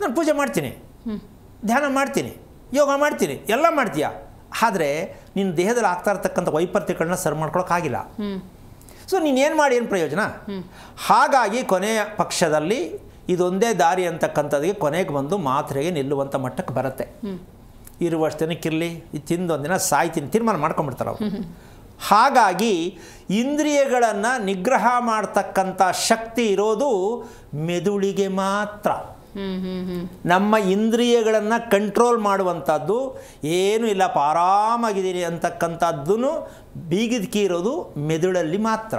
ನಾನು ಪೂಜೆ ಮಾಡ್ತೀನಿ, ಧ್ಯಾನ ಮಾಡ್ತೀನಿ, ಯೋಗ ಮಾಡ್ತೀನಿ, ಎಲ್ಲ ಮಾಡ್ತೀಯ. ಆದರೆ ನಿನ್ನ ದೇಹದಲ್ಲಿ ಆಗ್ತಾ ಇರ್ತಕ್ಕಂಥ ವೈಪರೀತ್ಯಗಳನ್ನ ಸರಿ ಮಾಡ್ಕೊಳಕ್ಕಾಗಿಲ್ಲ. ಸೊ ನೀನೇನು ಮಾಡಿ ಏನು ಪ್ರಯೋಜನ? ಹಾಗಾಗಿ ಕೊನೆಯ ಪಕ್ಷದಲ್ಲಿ ಇದೊಂದೇ ದಾರಿ ಅಂತಕ್ಕಂಥದ್ದಿಗೆ ಕೊನೆಗೆ ಬಂದು ಮಾತ್ರೆಗೆ ನಿಲ್ಲುವಂಥ ಮಟ್ಟಕ್ಕೆ ಬರುತ್ತೆ. ಇರುವಷ್ಟು ದಿನಕ್ಕಿರಲಿ, ಇದು ತಿಂದೊಂದಿನ ಸಾಯ್ತೀನಿ ತೀರ್ಮಾನ ಮಾಡ್ಕೊಂಡ್ಬಿಡ್ತಾರೆ ಅವರು. ಹಾಗಾಗಿ ಇಂದ್ರಿಯಗಳನ್ನು ನಿಗ್ರಹ ಮಾಡ್ತಕ್ಕಂಥ ಶಕ್ತಿ ಇರೋದು ಮೆದುಳಿಗೆ ಮಾತ್ರ. ನಮ್ಮ ಇಂದ್ರಿಯಗಳನ್ನು ಕಂಟ್ರೋಲ್ ಮಾಡುವಂಥದ್ದು ಏನೂ ಇಲ್ಲಪ್ಪ ಆರಾಮಾಗಿದ್ದೀನಿ ಅಂತಕ್ಕಂಥದ್ದೂ ಬೀಗಿದ ಕೀ ಇರೋದು ಮೆದುಳಲ್ಲಿ ಮಾತ್ರ.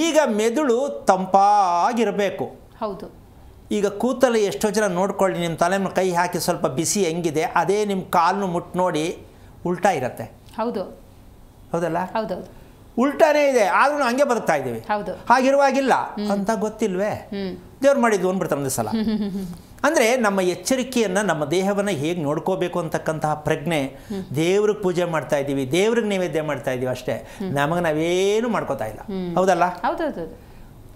ಈಗ ಮೆದುಳು ತಂಪಾಗಿರಬೇಕು. ಹೌದು. ಈಗ ಕೂತಲ್ಲಿ ಎಷ್ಟೋ ಜನ ನೋಡ್ಕೊಳ್ಳಿ, ನಿಮ್ಮ ತಲೆ ಮೇಲೆ ಕೈ ಹಾಕಿ ಸ್ವಲ್ಪ ಬಿಸಿ ಹೆಂಗಿದೆ, ಅದೇ ನಿಮ್ಮ ಕಾಲನ್ನು ಮುಟ್ಟು ನೋಡಿ ಉಲ್ಟಾ ಇರುತ್ತೆ. ಹೌದು, ಹೌದಲ್ಲ? ಹೌದೌದು, ಉಲ್ಟಾನೇ ಇದೆ, ಆದ್ರೂ ಹಂಗೆ ಬದುಕ್ತಾ ಇದ್ದೀವಿ. ಹೌದು. ಹಾಗಿರುವಾಗಿಲ್ಲ ಅಂತ ಗೊತ್ತಿಲ್ವೇ? ದೇವ್ರು ಮಾಡಿದ್ದು ಅಂದ್ಬಿಡ್ತಾರೆ ಒಂದೇ ಸಲ. ಅಂದರೆ ನಮ್ಮ ಎಚ್ಚರಿಕೆಯನ್ನು, ನಮ್ಮ ದೇಹವನ್ನು ಹೇಗೆ ನೋಡ್ಕೋಬೇಕು ಅಂತಕ್ಕಂತಹ ಪ್ರಜ್ಞೆ, ದೇವ್ರಿಗೆ ಪೂಜೆ ಮಾಡ್ತಾ ಇದ್ದೀವಿ, ದೇವ್ರಿಗೆ ನೈವೇದ್ಯ ಮಾಡ್ತಾ ಇದ್ದೀವಿ ಅಷ್ಟೇ, ನಮಗೆ ನಾವೇನು ಮಾಡ್ಕೋತಾ ಇಲ್ಲ. ಹೌದಲ್ಲ? ಹೌದೌದು.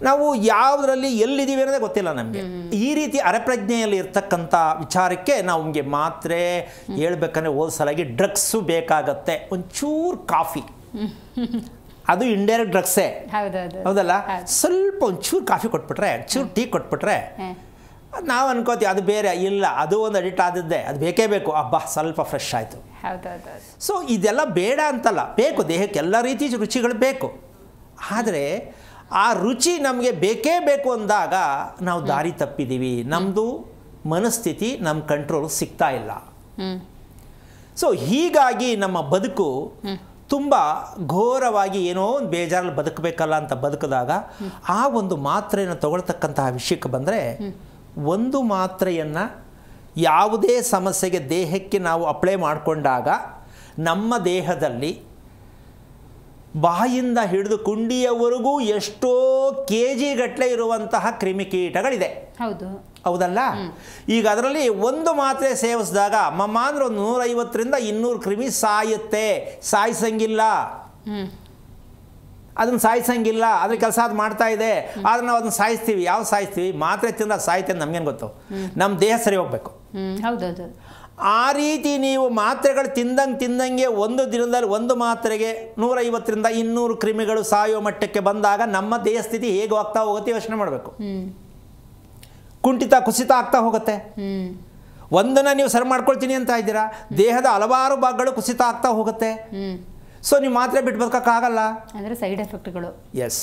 ನಾವು ಯಾವುದರಲ್ಲಿ ಎಲ್ಲಿದ್ದೀವಿ ಅನ್ನೋದೇ ಗೊತ್ತಿಲ್ಲ ನಮಗೆ. ಈ ರೀತಿ ಅರೆಪ್ರಜ್ಞೆಯಲ್ಲಿ ಇರ್ತಕ್ಕಂಥ ವಿಚಾರಕ್ಕೆ ನಾವು ನಮಗೆ ಮಾತ್ರೆ ಹೇಳ್ಬೇಕಂದ್ರೆ ಹೋದ್ಸಲಾಗಿ ಡ್ರಗ್ಸು ಬೇಕಾಗತ್ತೆ. ಒಂಚೂರು ಕಾಫಿ, ಅದು ಇಂಡೈರೆಕ್ಟ್ ಡ್ರಗ್ಸೇ. ಹೌದಲ್ಲ? ಸ್ವಲ್ಪ ಒಂಚೂರು ಕಾಫಿ ಕೊಟ್ಬಿಟ್ರೆ, ಚೂರು ಟೀ ಕೊಟ್ಬಿಟ್ರೆ ನಾವು ಅನ್ಕೋತೀವಿ ಅದು ಬೇರೆ. ಇಲ್ಲ, ಅದು ಒಂದು ಅಡಿಕ್ಟ್ ಆದದ್ದೇ, ಅದು ಬೇಕೇ ಬೇಕು. ಅಬ್ಬಾ ಸ್ವಲ್ಪ ಫ್ರೆಶ್ ಆಯಿತು. ಸೊ ಇದೆಲ್ಲ ಬೇಡ ಅಂತಲ್ಲ, ಬೇಕು, ದೇಹಕ್ಕೆ ಎಲ್ಲ ರೀತಿ ರುಚಿಗಳು ಬೇಕು. ಆದರೆ ಆ ರುಚಿ ನಮಗೆ ಬೇಕೇ ಬೇಕು ಅಂದಾಗ ನಾವು ದಾರಿ ತಪ್ಪಿದ್ದೀವಿ. ನಮ್ಮದು ಮನಸ್ಥಿತಿ ನಮ್ಮ ಕಂಟ್ರೋಲ್ ಸಿಗ್ತಾ ಇಲ್ಲ. ಸೊ ಹೀಗಾಗಿ ನಮ್ಮ ಬದುಕು ತುಂಬ ಘೋರವಾಗಿ ಏನೋ ಒಂದು ಬೇಜಾರಲ್ಲಿ ಬದುಕಬೇಕಲ್ಲ ಅಂತ ಬದುಕಿದಾಗ ಆ ಒಂದು ಮಾತ್ರೆಯನ್ನು ತಗೊಳ್ತಕ್ಕಂತಹ ವಿಷಯಕ್ಕೆ ಬಂದರೆ, ಒಂದು ಮಾತ್ರೆಯನ್ನು ಯಾವುದೇ ಸಮಸ್ಯೆಗೆ ದೇಹಕ್ಕೆ ನಾವು ಅಪ್ಲೈ ಮಾಡಿಕೊಂಡಾಗ ನಮ್ಮ ದೇಹದಲ್ಲಿ ಬಾಯಿಂದ ಹಿಡಿದು ಕುಂಡಿಯವರೆಗೂ ಎಷ್ಟೋ ಕೆಜಿ ಗಟ್ಟಲೆ ಇರುವಂತಹ ಕ್ರಿಮಿಕೀಟಗಳಿದೆ. ಹೌದಲ್ಲ? ಈಗ ಅದರಲ್ಲಿ ಒಂದು ಮಾತ್ರೆ ಸೇವಿಸಿದಾಗ ಅಮ್ಮಮ್ಮ ಅಂದ್ರೆ ಒಂದು 150ರಿಂದ 200 ಕ್ರಿಮಿ ಸಾಯುತ್ತೆ. ಸಾಯಿಸಂಗಿಲ್ಲ, ಅದನ್ನು ಸಾಯಿಸಂಗಿಲ್ಲ, ಅದ್ರ ಕೆಲಸ ಅದು ಮಾಡ್ತಾ ಇದೆ. ಆದರೆ ನಾವು ಅದನ್ನು ಸಾಯಿಸ್ತೀವಿ. ಯಾವ ಸಾಯಿಸ್ತೀವಿ? ಮಾತ್ರೆ ತಿಂದ ಸಾಯ್ತೆ ನಮಗೇನು ಗೊತ್ತು? ನಮ್ಮ ದೇಹ ಸರಿ ಹೋಗ್ಬೇಕು. ಹೌದೌದು. ಆ ರೀತಿ ನೀವು ಮಾತ್ರೆಗಳು ತಿಂದಂಗೆ ಒಂದು ದಿನದಲ್ಲಿ ಒಂದು ಮಾತ್ರೆಗೆ 150ರಿಂದ 200 ಕ್ರಿಮಿಗಳು ಸಾಯೋ ಮಟ್ಟಕ್ಕೆ ಬಂದಾಗ ನಮ್ಮ ದೇಹ ಸ್ಥಿತಿ ಹೇಗೆ ಆಗ್ತಾ ಹೋಗುತ್ತೆ ಯೋಚನೆ ಮಾಡಬೇಕು. ಕುಂಠಿತ ಕುಸಿತ ಆಗ್ತಾ ಹೋಗುತ್ತೆ. ಒಂದನ್ನು ನೀವು ಸರಿ ಮಾಡ್ಕೊಳ್ತೀನಿ ಅಂತ ಇದ್ದೀರಾ, ದೇಹದ ಹಲವಾರು ಭಾಗಗಳು ಕುಸಿತ ಆಗ್ತಾ ಹೋಗುತ್ತೆ. ಸೊ ನೀವು ಮಾತ್ರೆ ಬಿಟ್ಟು ಬದುಕಕ್ಕಾಗಲ್ಲ. ಅಂದರೆ ಸೈಡ್ ಎಫೆಕ್ಟ್ಗಳು. ಎಸ್.